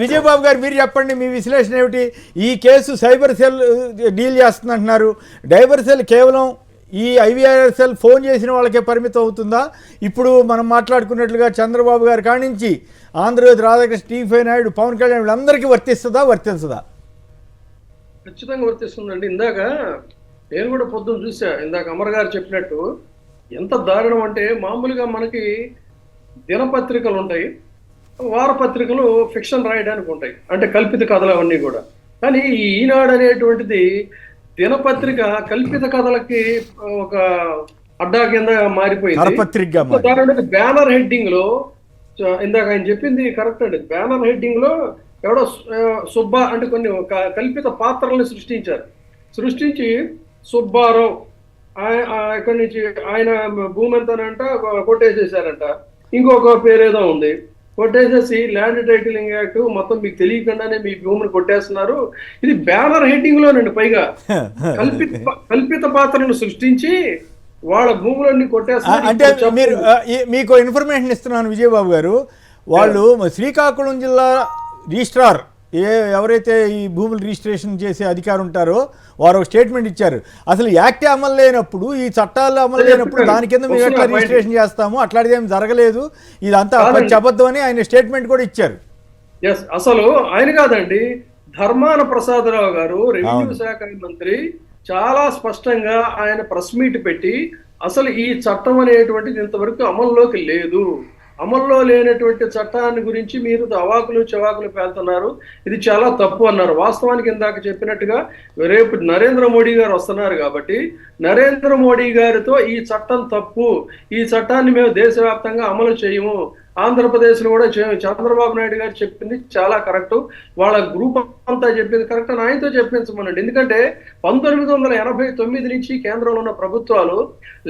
విజయబాబు గారు మీరు చెప్పండి, మీ విశ్లేషణ ఏమిటి? ఈ కేసు సైబర్ సెల్ డీల్ చేస్తుందంటున్నారు. డైబర్ సెల్ కేవలం ఈ IVRSL ఫోన్ చేసిన వాళ్ళకే పరిమితం అవుతుందా? ఇప్పుడు మనం మాట్లాడుకున్నట్లుగా చంద్రబాబు గారి కాడి నుంచి ఆంధ్రజ్యోతి రాధాకృష్ణ, టీవీ నాయుడు, పవన్ కళ్యాణ్ వీళ్ళందరికీ వర్తించదా? ఖచ్చితంగా వర్తిస్తుందండి. ఇందాక నేను కూడా పొద్దున్న చూసా, ఇందాక అమర్ గారు చెప్పినట్టు ఎంత దారుణం అంటే, మామూలుగా మనకి దినపత్రికలు ఉంటాయి, వారపత్రికలు ఫిక్షన్ రాయడానికి ఉంటాయి, అంటే కల్పిత కథలు అవన్నీ కూడా. కానీ ఈ ఈనాడు అనేటువంటిది దినపత్రిక కల్పిత కథలకి ఒక అడ్డా కింద మారిపోయింది. బ్యానర్ హెడ్డింగ్ లో, ఇందాక ఆయన చెప్పింది కరెక్ట్ అండి, బ్యానర్ హెడ్డింగ్ లో ఎవడో సుబ్బ అంటే కొన్ని కల్పిత పాత్రల్ని సృష్టించి సుబ్బారావు ఇక్కడి నుంచి ఆయన భూమి ఎంతనంట కొట్టేసేసారంట, ఇంకొక పేరేదో ఉంది, కొట్టేసేసి ల్యాండ్ టైటిలింగ్ యాక్ట్ మొత్తం మీకు తెలియకుండానే మీ భూమిని కొట్టేస్తున్నారు. ఇది బ్యానర్ హెడ్డింగ్ లోనండి. పైగా కల్పిత పాత్రలను సృష్టించి వాళ్ళ భూములన్నీ కొట్టేస్తున్నారు. అంటే మీరు మీకు ఇన్ఫర్మేషన్ ఇస్తున్నాను విజయబాబు గారు. వాళ్ళు శ్రీకాకుళం జిల్లా రిజిస్ట్రార్ ఎవరైతే ఈ భూములు రిజిస్ట్రేషన్ చేసే అధికారి ఉంటారో వారు ఒక స్టేట్మెంట్ ఇచ్చారు. అసలు యాక్టే అమలు లేనప్పుడు, ఈ చట్టాలు అమలు లేనప్పుడు దాని కింద మేము ఎట్లా రిజిస్ట్రేషన్ చేస్తాము, అట్లాంటిది ఏం జరగలేదు, ఇదంతా అబద్ధం అని ఆయన స్టేట్మెంట్ కూడా ఇచ్చారు. అసలు ఆయన కాదండి, ధర్మాన ప్రసాదరావు గారు రెవెన్యూ శాఖ మంత్రి చాలా స్పష్టంగా ఆయన ప్రెస్ మీట్ పెట్టి అసలు ఈ చట్టం అనేటువంటిది ఇంతవరకు అమల్లోకి లేదు, అమల్లో లేనటువంటి చట్టాన్ని గురించి మీరు అవాకులు చెవాకులు పేలుతున్నారు, ఇది చాలా తప్పు అన్నారు. వాస్తవానికి ఇందాక చెప్పినట్టుగా రేపు నరేంద్ర మోడీ గారు వస్తున్నారు కాబట్టి నరేంద్ర మోడీ గారితో ఈ చట్టం తప్పు, ఈ చట్టాన్ని మేము దేశవ్యాప్తంగా అమలు చేయము, ఆంధ్రప్రదేశ్లో కూడా చంద్రబాబు నాయుడు గారు చెప్పింది చాలా కరెక్ట్, వాళ్ళ గ్రూప్ అంతా చెప్పింది కరెక్ట్ అని ఆయనతో చెప్పించమనండి. ఎందుకంటే 1989 నుంచి కేంద్రంలో ఉన్న ప్రభుత్వాలు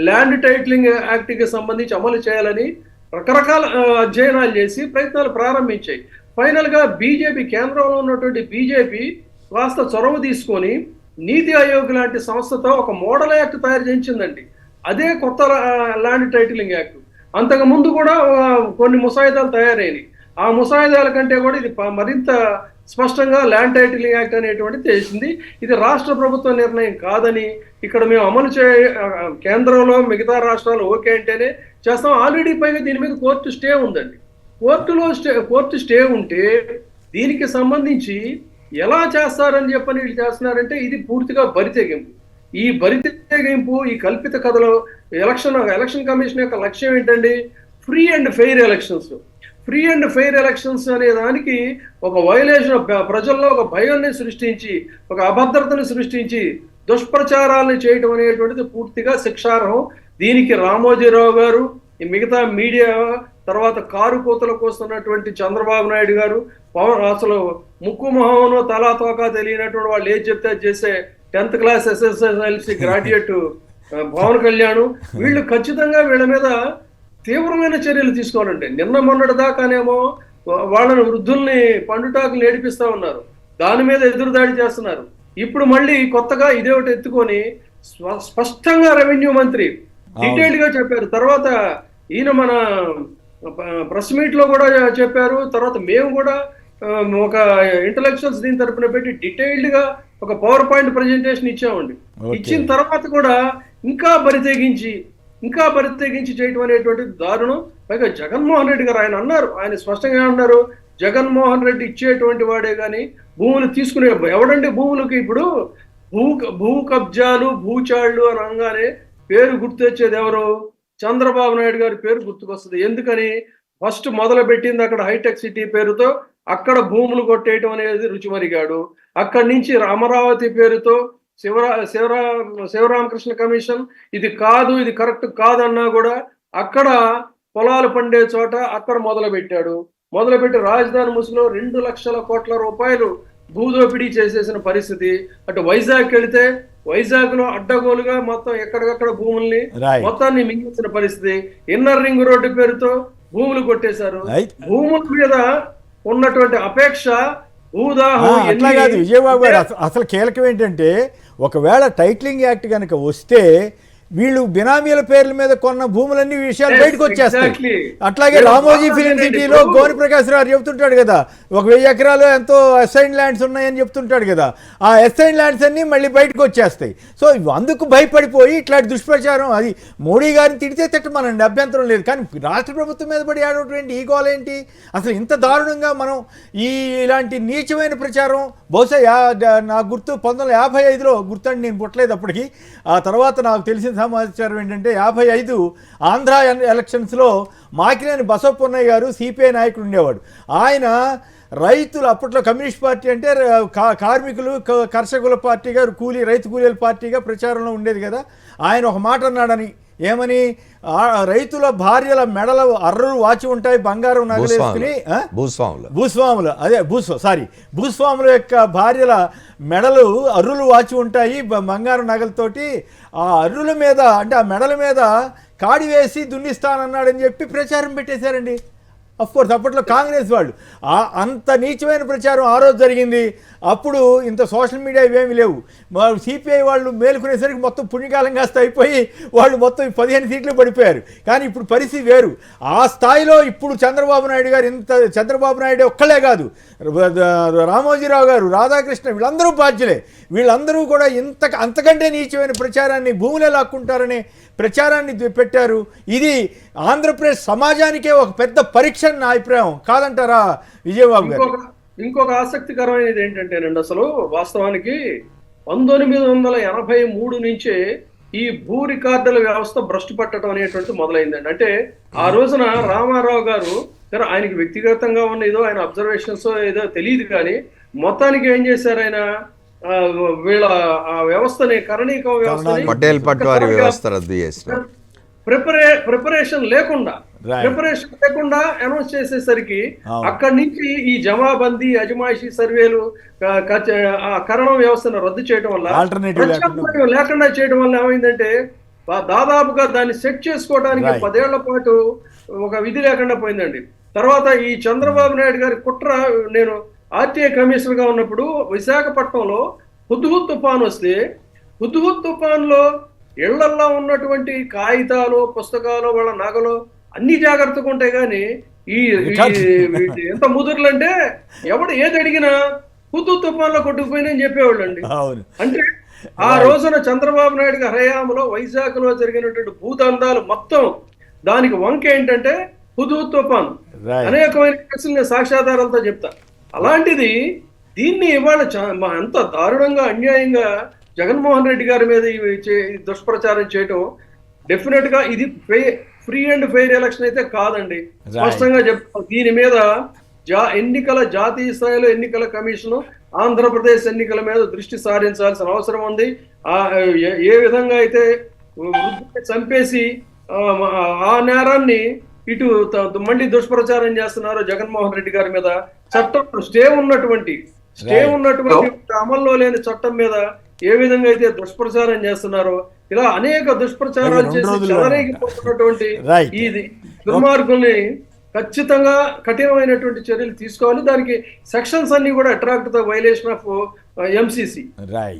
ల్యాండ్ టైటిలింగ్ యాక్ట్కి సంబంధించి అమలు చేయాలని రకరకాల అధ్యయనాలు చేసి ప్రయత్నాలు ప్రారంభించాయి. ఫైనల్ గా బీజేపీ, కేంద్రంలో ఉన్నటువంటి బీజేపీ కాస్త చొరవ తీసుకొని నీతి ఆయోగ్ లాంటి సంస్థతో ఒక మోడల్ యాక్ట్ తయారు చేయించిందండి. అదే కొత్త ల్యాండ్ టైటిలింగ్ యాక్ట్. అంతకు ముందు కూడా కొన్ని ముసాయిదాలు తయారైనవి. ఆ ముసాయిదాల కంటే కూడా ఇది మరింత స్పష్టంగా ల్యాండ్ టైటిలింగ్ యాక్ట్ అనేటువంటిది చేసింది. ఇది రాష్ట్ర ప్రభుత్వ నిర్ణయం కాదని, ఇక్కడ మేము అమలు కేంద్రంలో మిగతా రాష్ట్రాలు ఓకే అంటేనే చేస్తాం. ఆల్రెడీ పైగా దీని మీద కోర్టు స్టే ఉందండి. కోర్టు స్టే ఉంటే దీనికి సంబంధించి ఎలా చేస్తారని చెప్పని వీళ్ళు చేస్తున్నారంటే ఇది పూర్తిగా బరితెగింపు. ఈ బరితెగింపు, ఈ కల్పిత కథలో ఎలక్షన్ కమిషన్ యొక్క లక్ష్యం ఏంటండి? Free and fair elections. Free and fair elections అనే దానికి ఒక వైలేషన్, ప్రజల్లో ఒక భయాన్ని సృష్టించి, ఒక అభద్రతను సృష్టించి దుష్ప్రచారాలను చేయటం అనేటువంటిది పూర్తిగా శిక్షార్హం. దీనికి రామోజీరావు గారు, ఈ మిగతా మీడియా, తర్వాత కారు కోతలకు వస్తున్నటువంటి చంద్రబాబు నాయుడు గారు, అసలు ముక్కు మొహంలో తలా తోకా తెలియనటువంటి వాళ్ళు ఏది చెప్తే చేసే 10th class SSLC graduate Pawan Kalyan, వీళ్ళు ఖచ్చితంగా వీళ్ళ మీద తీవ్రమైన చర్యలు తీసుకోవాలంటే. నిన్న మొన్నటి దాకానేమో వాళ్ళని వృద్ధుల్ని పండుటాకులు ఏడిపిస్తా ఉన్నారు, దాని మీద ఎదురుదాడి చేస్తున్నారు. ఇప్పుడు మళ్ళీ కొత్తగా ఇదే ఒకటి ఎత్తుకొని స్పష్టంగా రెవెన్యూ మంత్రి డీటెయిల్డ్ గా చెప్పారు. తర్వాత ఈయన మన ప్రెస్ మీట్ లో కూడా చెప్పారు. తర్వాత మేము కూడా ఒక ఇంటలెక్చువల్స్ దీని తరపున పెట్టి డీటెయిల్డ్ గా ఒక పవర్ పాయింట్ ప్రజెంటేషన్ ఇచ్చామండి. ఇచ్చిన తర్వాత కూడా ఇంకా బరితెగించి చేయటం అనేటువంటి దారుణం. పైగా జగన్మోహన్ రెడ్డి గారు ఆయన అన్నారు, ఆయన స్పష్టంగా అన్నారు, జగన్మోహన్ రెడ్డి ఇచ్చేటువంటి వాడే కానీ భూములు తీసుకునే ఎవడండి? భూములకి ఇప్పుడు భూ కబ్జాలు, భూచాళ్లు అని అనగానే పేరు గుర్తొచ్చేది ఎవరు? చంద్రబాబు నాయుడు గారి పేరు గుర్తుకొస్తుంది. ఎందుకని? ఫస్ట్ మొదలు పెట్టింది అక్కడ హైటెక్ సిటీ పేరుతో, అక్కడ భూములు కొట్టేయటం అనేది రుచిమరిగాడు. అక్కడి నుంచి అమరావతి పేరుతో శివరామకృష్ణ కమిషన్ ఇది కాదు, ఇది కరెక్ట్ కాదన్నా కూడా అక్కడ పొలాలు పండే చోట అక్కడ మొదలుపెట్టి రాజధాని ముసుగులో 2 లక్షల కోట్ల రూపాయలు భూదోపిడీ చేసేసిన పరిస్థితి. అటు వైజాగ్ వెళితే వైజాగ్ లో అడ్డగోలుగా మొత్తం ఎక్కడికక్కడ భూముల్ని మొత్తాన్ని మింగేసిన పరిస్థితి. ఇన్నర్ రింగ్ రోడ్డు పేరుతో భూములు కొట్టేశారు. భూముల మీద ఉన్నటువంటి అపేక్ష అట్లా కాదు విజయబాబు గారు. అసలు కీలకం ఏంటంటే, ఒకవేళ టైటిలింగ్ యాక్ట్ కనుక వస్తే వీళ్ళు బినామీల పేర్ల మీద కొన్న భూములన్నీ విషయాలు బయటకు వచ్చేస్తాయి. exactly. అట్లాగే రామోజీ ఫిలిం సిటీలో గోని ప్రకాశ్ రావు చెప్తుంటాడు కదా, 1000 ఎకరాలు ఎంతో అసైన్ ల్యాండ్స్ ఉన్నాయని చెప్తుంటాడు కదా, ఆ అసైన్ ల్యాండ్స్ అన్నీ మళ్ళీ బయటకు వచ్చేస్తాయి. సో అందుకు భయపడిపోయి ఇట్లాంటి దుష్ప్రచారం, అది మోడీ గారిని తిడితే తిట్టమనండి, అభ్యంతరం లేదు, కానీ రాష్ట్ర ప్రభుత్వం మీద పడి ఆడేటువంటి ఈ గోల ఏంటి? అసలు ఇంత దారుణంగా మనం ఇలాంటి నీచమైన ప్రచారం బహుశా నాకు గుర్తు 1955లో గుర్తండి, నేను పుట్టలేదు అప్పటికి. ఆ తర్వాత నాకు తెలిసిన సమాచారం ఏంటంటే 55 ఆంధ్ర ఎలక్షన్స్లో మాకినేని బసవపున్నయ్య గారు సిపిఐ నాయకుడు ఉండేవాడు. ఆయన రైతులు, అప్పట్లో కమ్యూనిస్ట్ పార్టీ అంటే కార్మికులు కర్షకుల పార్టీగా, రైతు కూలీల పార్టీగా ప్రచారంలో ఉండేది కదా. ఆయన ఒక మాట అన్నాడని, ఏమని, రైతుల భార్యల మెడల అర్రులు వాచి ఉంటాయి బంగారం నగలేసుకుని, భూస్వాములు అదే భూస్వాముల యొక్క భార్యల మెడలు అర్రులు వాచి ఉంటాయి బంగారం నగలతోటి, ఆ అర్రుల మీద అంటే ఆ మెడల మీద కాడి వేసి దున్నిస్తానన్నాడని చెప్పి ప్రచారం పెట్టేశారండి. అఫ్కోర్స్ అప్పట్లో కాంగ్రెస్ వాళ్ళు అంత నీచమైన ప్రచారం ఆ రోజు జరిగింది. అప్పుడు ఇంత సోషల్ మీడియా ఇవేమీ లేవు. సిపిఐ వాళ్ళు మేలుకునేసరికి మొత్తం పుణ్యకాలం కాస్త అయిపోయి వాళ్ళు మొత్తం 15 సీట్లు పడిపోయారు. కానీ ఇప్పుడు పరిస్థితి వేరు. ఆ స్థాయిలో ఇప్పుడు చంద్రబాబు నాయుడు గారు, చంద్రబాబు నాయుడు ఒక్కలే కాదు, రామోజీరావు గారు, రాధాకృష్ణ, వీళ్ళందరూ బాధ్యులే. వీళ్ళందరూ కూడా అంతకంటే నీచమైన ప్రచారాన్ని, భూములే లాక్కుంటారనే ప్రచారాన్ని పెట్టారు. ఇది ఆంధ్రప్రదేశ్ సమాజానికే ఒక పెద్ద పరీక్ష నా అభిప్రాయం, కాదంటారా విజయబాబు గారు? ఇంకొక ఆసక్తికరమైనది ఏంటంటేనండి, అసలు వాస్తవానికి 1983 నుంచే ఈ భూ రికార్డుల వ్యవస్థ భ్రష్టు పట్టడం అనేటువంటి మొదలైందండి. అంటే ఆ రోజున రామారావు గారు, సరే ఆయనకి వ్యక్తిగతంగా ఉన్న ఏదో ఆయన అబ్జర్వేషన్స్ ఏదో తెలియదు, కానీ మొత్తానికి ఏం చేశారు, ఆయన వీళ్ళ ఆ వ్యవస్థని, కరణీక వ్యవస్థని, పటేల్ పట్వారి వ్యవస్థ రద్దు చేసిన ప్రిపరేషన్ లేకుండా అనౌన్స్ చేసేసరికి అక్కడి నుంచి ఈ జమాబందీ, అజమాయిషీ సర్వేలు, కరణం వ్యవస్థను రద్దు చేయడం వల్ల, లేకుండా చేయడం వల్ల ఏమైందంటే దాదాపుగా దాన్ని సెట్ చేసుకోవడానికి 10 ఏళ్ల పాటు ఒక విధి లేకుండా పోయిందండి. తర్వాత ఈ చంద్రబాబు నాయుడు గారి కుట్ర, నేను ఆర్టీఐ కమిషనర్ గా ఉన్నప్పుడు విశాఖపట్నంలో హుద్హుద్ తుఫాన్ వస్తే, హుద్హుద్ తుఫాన్లో ఇళ్లల్లో ఉన్నటువంటి కాగితాలు, పుస్తకాలు, వాళ్ళ నగలు అన్ని జాగ్రత్తగా ఉంటాయి. కానీ ఎంత ముదురులు అంటే ఎవడు ఏది అడిగినా హుద్హుద్ తుఫాన్లో కొట్టుకుపోయిందని చెప్పేవాళ్ళు అండి. అంటే ఆ రోజున చంద్రబాబు నాయుడు గారి హయాంలో వైజాగ్ లో జరిగినటువంటి భూదందాలు మొత్తం దానికి వంక ఏంటంటే హుద్హుద్ తుఫాన్. అనేకమైన కేసులు నేను సాక్ష్యాధారాలతో చెప్తా. అలాంటిది దీన్ని ఇవాళ ఎంత దారుణంగా, అన్యాయంగా జగన్మోహన్ రెడ్డి గారి మీద దుష్ప్రచారం చేయటం, డెఫినెట్ గా ఇది ఫ్రీ అండ్ ఫెయిర్ ఎలక్షన్ అయితే కాదండి, స్పష్టంగా చెప్తాం. దీని మీద జాతీయ స్థాయిలో ఎన్నికల కమిషన్ ఆంధ్రప్రదేశ్ ఎన్నికల మీద దృష్టి సారించాల్సిన అవసరం ఉంది. ఏ విధంగా అయితే వృద్ధుల్ని చంపేసి ఆ నేరాన్ని ఇటు మళ్ళీ దుష్ప్రచారం చేస్తున్నారు జగన్మోహన్ రెడ్డి గారి మీద, చట్టం స్టే ఉన్నటువంటి అమల్లో లేని చట్టం మీద ఏ విధంగా అయితే దుష్ప్రచారం చేస్తున్నారో, ఇలా అనేక దుష్ప్రచారాలు చేసి చెలరేగిపోతున్నటువంటి ఈ దుర్మార్గుల్ని ఖచ్చితంగా కఠినమైనటువంటి చర్యలు తీసుకోవాలి. దానికి సెక్షన్స్ అన్ని కూడా attract the violation of MCC. Right.